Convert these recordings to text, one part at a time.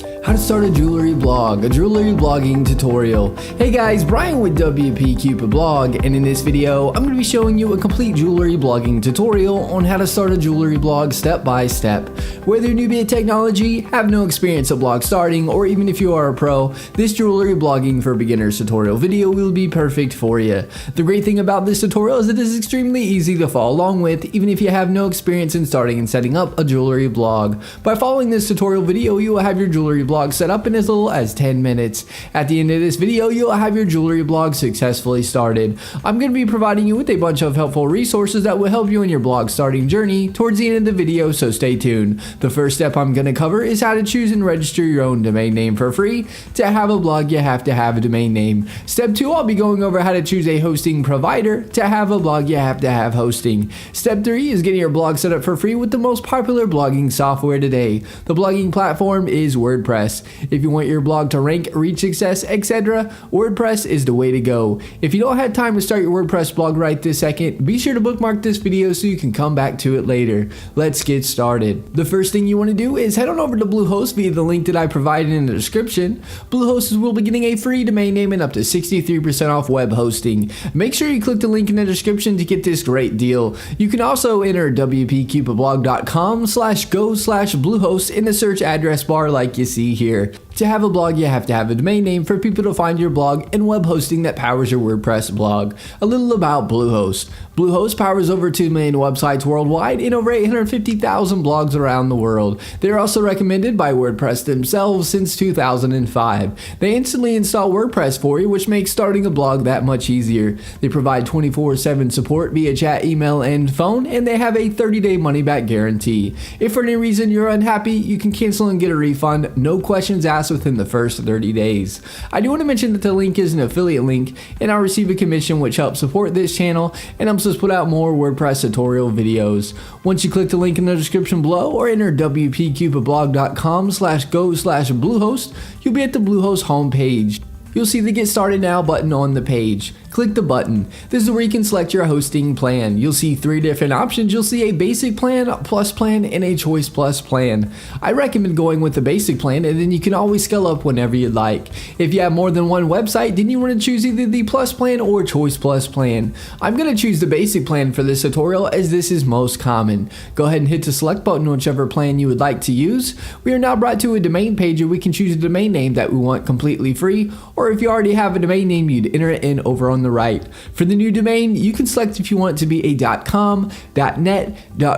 How to start a jewelry blog, a jewelry blogging tutorial. Hey guys, Brian with WP Cupid Blog, and in this video, I'm going to be showing you a complete jewelry blogging tutorial on how to start a jewelry blog step by step. Whether you're newbie at technology, have no experience at blog starting, or even if you are a pro, this jewelry blogging for beginners tutorial video will be perfect for you. The great thing about this tutorial is it is extremely easy to follow along with, even if you have no experience in starting and setting up a jewelry blog. By following this tutorial video, you will have your jewelry blog set up in as little as 10 minutes. At the end of this video, you'll have your jewelry blog successfully started. I'm going to be providing you with a bunch of helpful resources that will help you in your blog starting journey towards the end of the video, so stay tuned. The first step I'm going to cover is how to choose and register your own domain name for free. To have a blog, you have to have a domain name. Step 2, I'll be going over how to choose a hosting provider. To have a blog, you have to have hosting. Step 3 is getting your blog set up for free with the most popular blogging software today. The blogging platform is WordPress. If you want your blog to rank, reach success, etc., WordPress is the way to go. If you don't have time to start your WordPress blog right this second, be sure to bookmark this video so you can come back to it later. Let's get started. The first thing you want to do is head on over to Bluehost via the link that I provided in the description. Bluehost will be getting a free domain name and up to 63% off web hosting. Make sure you click the link in the description to get this great deal. You can also enter wpcupidblog.com/go/Bluehost in the search address bar like you see here. To have a blog, you have to have a domain name for people to find your blog and web hosting that powers your WordPress blog. A little about Bluehost. Bluehost powers over 2 million websites worldwide and over 850,000 blogs around the world. They're also recommended by WordPress themselves since 2005. They instantly install WordPress for you, which makes starting a blog that much easier. They provide 24/7 support via chat, email, and phone, and they have a 30-day money-back guarantee. If for any reason you're unhappy, you can cancel and get a refund, no questions asked within the first 30 days. I do want to mention that the link is an affiliate link, and I'll receive a commission which helps support this channel and helps us put out more WordPress tutorial videos. Once you click the link in the description below or enter wpcupidblog.com/go/Bluehost, you'll be at the Bluehost homepage. You'll see the Get Started Now button on the page. Click the button. This is where you can select your hosting plan. You'll see 3 different options. You'll see a basic plan, a plus plan, and a choice plus plan. I recommend going with the basic plan, and then you can always scale up whenever you'd like. If you have more than one website, then you want to choose either the plus plan or choice plus plan. I'm going to choose the basic plan for this tutorial as this is most common. Go ahead and hit the select button on whichever plan you would like to use. We are now brought to a domain page where we can choose a domain name that we want completely free, or if you already have a domain name, you'd enter it in over on the right. For the new domain, you can select if you want it to be a .com, .net,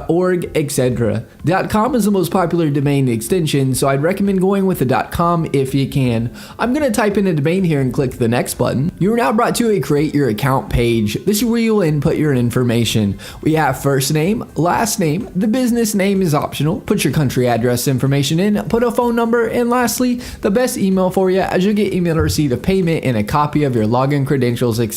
.org, etc. .com is the most popular domain extension, so I'd recommend going with a .com if you can. I'm going to type in a domain here and click the next button. You are now brought to a create your account page. This is where you will input your information. We have first name, last name, the business name is optional. Put your country address information in, put a phone number, and lastly, the best email for you, as you'll get email receipt of payment and a copy of your login credentials, etc.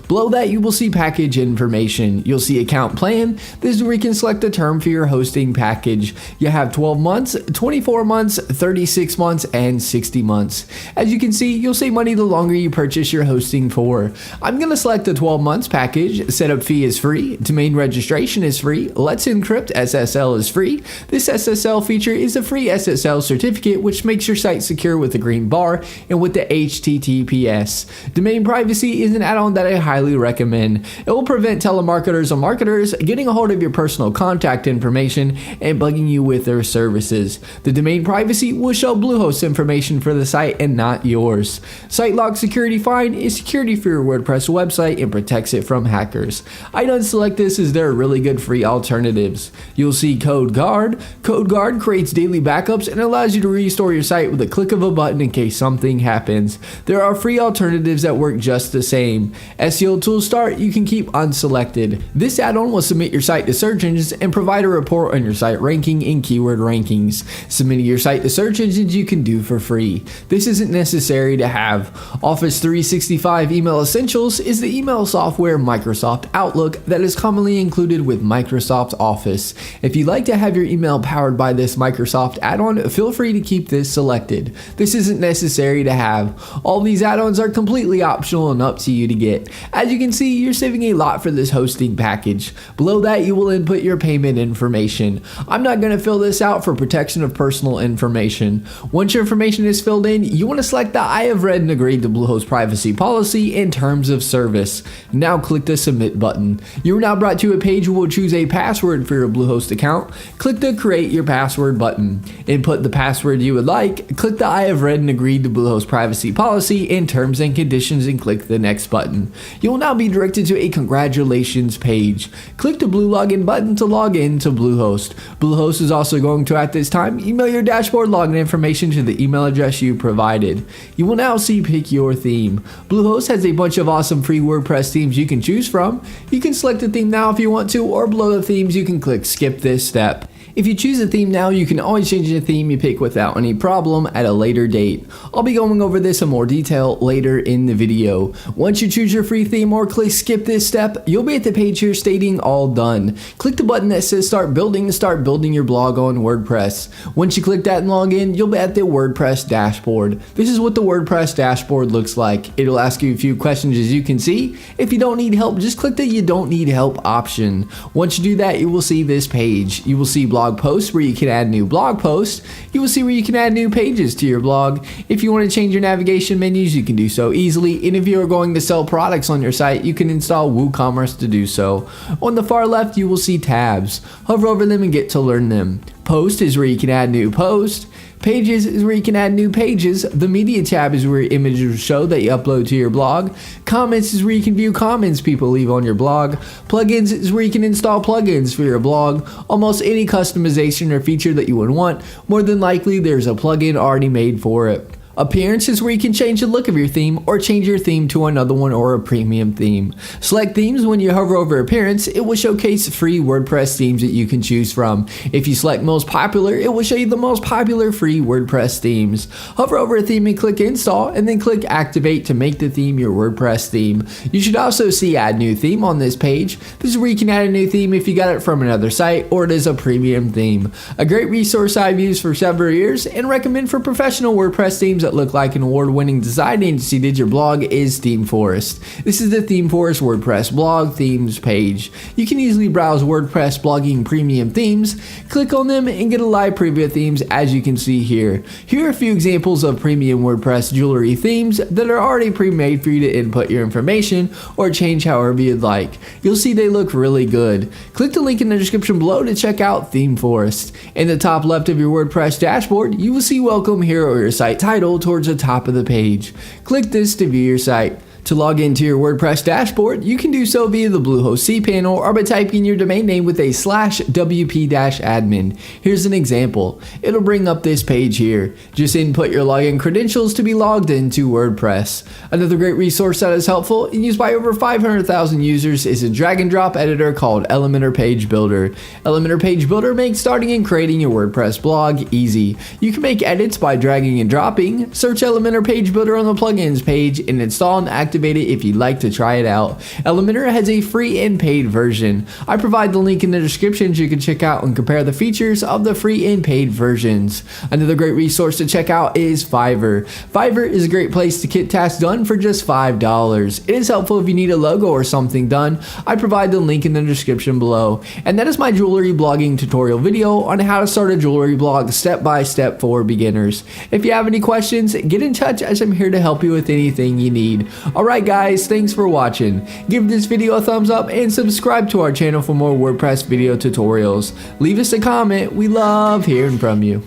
Below that, you will see package information. You'll see account plan. This is where you can select a term for your hosting package. You have 12 months, 24 months, 36 months, and 60 months. As you can see, you'll save money the longer you purchase your hosting for. I'm going to select the 12 months package. Setup fee is free. Domain registration is free. Let's Encrypt SSL is free. This SSL feature is a free SSL certificate which makes your site secure with a green bar and with the HTTPS. Domain privacy is an add-on that I highly recommend. It will prevent telemarketers or marketers getting a hold of your personal contact information and bugging you with their services. The domain privacy will show Bluehost information for the site and not yours. Site log security find is security for your WordPress website and protects it from hackers. I don't select this as there are really good free alternatives. You'll see Code Guard. Code Guard creates daily backups and allows you to restore your site with a click of a button in case something happens. There are free alternatives that work just the same. SEO Tools Start you can keep unselected. This add-on will submit your site to search engines and provide a report on your site ranking and keyword rankings. Submitting your site to search engines you can do for free. This isn't necessary to have. Office 365 Email Essentials is the email software Microsoft Outlook that is commonly included with Microsoft Office. If you'd like to have your email powered by this Microsoft add-on, feel free to keep this selected. This isn't necessary to have. All these add-ons are completely optional and up to you to get. As you can see, you're saving a lot for this hosting package. Below that, you will input your payment information. I'm not going to fill this out for protection of personal information. Once your information is filled in, you want to select the I have read and agreed to Bluehost privacy policy and terms of service. Now click the submit button. You are now brought to a page where we'll choose a password for your Bluehost account. Click the create your password button. Input the password you would like. Click the I have read and agreed to Bluehost privacy policy and terms and conditions and click the next button. You will now be directed to a congratulations page. Click the blue login button to log in to Bluehost. Bluehost is also going to, at this time, email your dashboard login information to the email address you provided. You will now see pick your theme. Bluehost has a bunch of awesome free WordPress themes you can choose from. You can select a theme now if you want to, or below the themes you can click skip this step. If you choose a theme now, you can always change the theme you pick without any problem at a later date. I'll be going over this in more detail later in the video. Once you choose your free theme or click skip this step, you'll be at the page here stating all done. Click the button that says start building to start building your blog on WordPress. Once you click that and log in, you'll be at the WordPress dashboard. This is what the WordPress dashboard looks like. It'll ask you a few questions, as you can see. If you don't need help, just click the you don't need help option. Once you do that, you will see this page. You will see blog posts where you can add new blog posts. You will see where you can add new pages to your blog. If you want to change your navigation menus, you can do so easily. And if you are going to sell products on your site, you can install WooCommerce to do so. On the far left, you will see tabs. Hover over them and get to learn them. Post is where you can add new posts. Pages is where you can add new pages. The media tab is where images will show that you upload to your blog. Comments is where you can view comments people leave on your blog. Plugins is where you can install plugins for your blog. Almost any customization or feature that you would want, more than likely there's a plugin already made for it. Appearance is where you can change the look of your theme or change your theme to another one or a premium theme. Select themes. When you hover over appearance, it will showcase free WordPress themes that you can choose from. If you select most popular, it will show you the most popular free WordPress themes. Hover over a theme and click install, and then click activate to make the theme your WordPress theme. You should also see add new theme on this page. This is where you can add a new theme if you got it from another site or it is a premium theme. A great resource I've used for several years and recommend for professional WordPress themes that look like an award-winning design agency did your blog is ThemeForest. This is the ThemeForest WordPress blog themes page. You can easily browse WordPress blogging premium themes, click on them, and get a live preview of themes as you can see here. Here are a few examples of premium WordPress jewelry themes that are already pre-made for you to input your information or change however you'd like. You'll see they look really good. Click the link in the description below to check out ThemeForest. In the top left of your WordPress dashboard, you will see welcome here or your site title towards the top of the page. Click this to view your site. To log into your WordPress dashboard, you can do so via the Bluehost cPanel or by typing your domain name with a /wp-admin. Here's an example. It'll bring up this page here. Just input your login credentials to be logged into WordPress. Another great resource that is helpful and used by over 500,000 users is a drag and drop editor called Elementor Page Builder. Elementor Page Builder makes starting and creating your WordPress blog easy. You can make edits by dragging and dropping. Search Elementor Page Builder on the plugins page and install and activate it if you'd like to try it out. Elementor has a free and paid version. I provide the link in the description so you can check out and compare the features of the free and paid versions. Another great resource to check out is Fiverr. Fiverr is a great place to get tasks done for just $5. It is helpful if you need a logo or something done. I provide the link in the description below. And that is my jewelry blogging tutorial video on how to start a jewelry blog step by step for beginners. If you have any questions, get in touch as I'm here to help you with anything you need. Alright guys, thanks for watching. Give this video a thumbs up and subscribe to our channel for more WordPress video tutorials. Leave us a comment, we love hearing from you.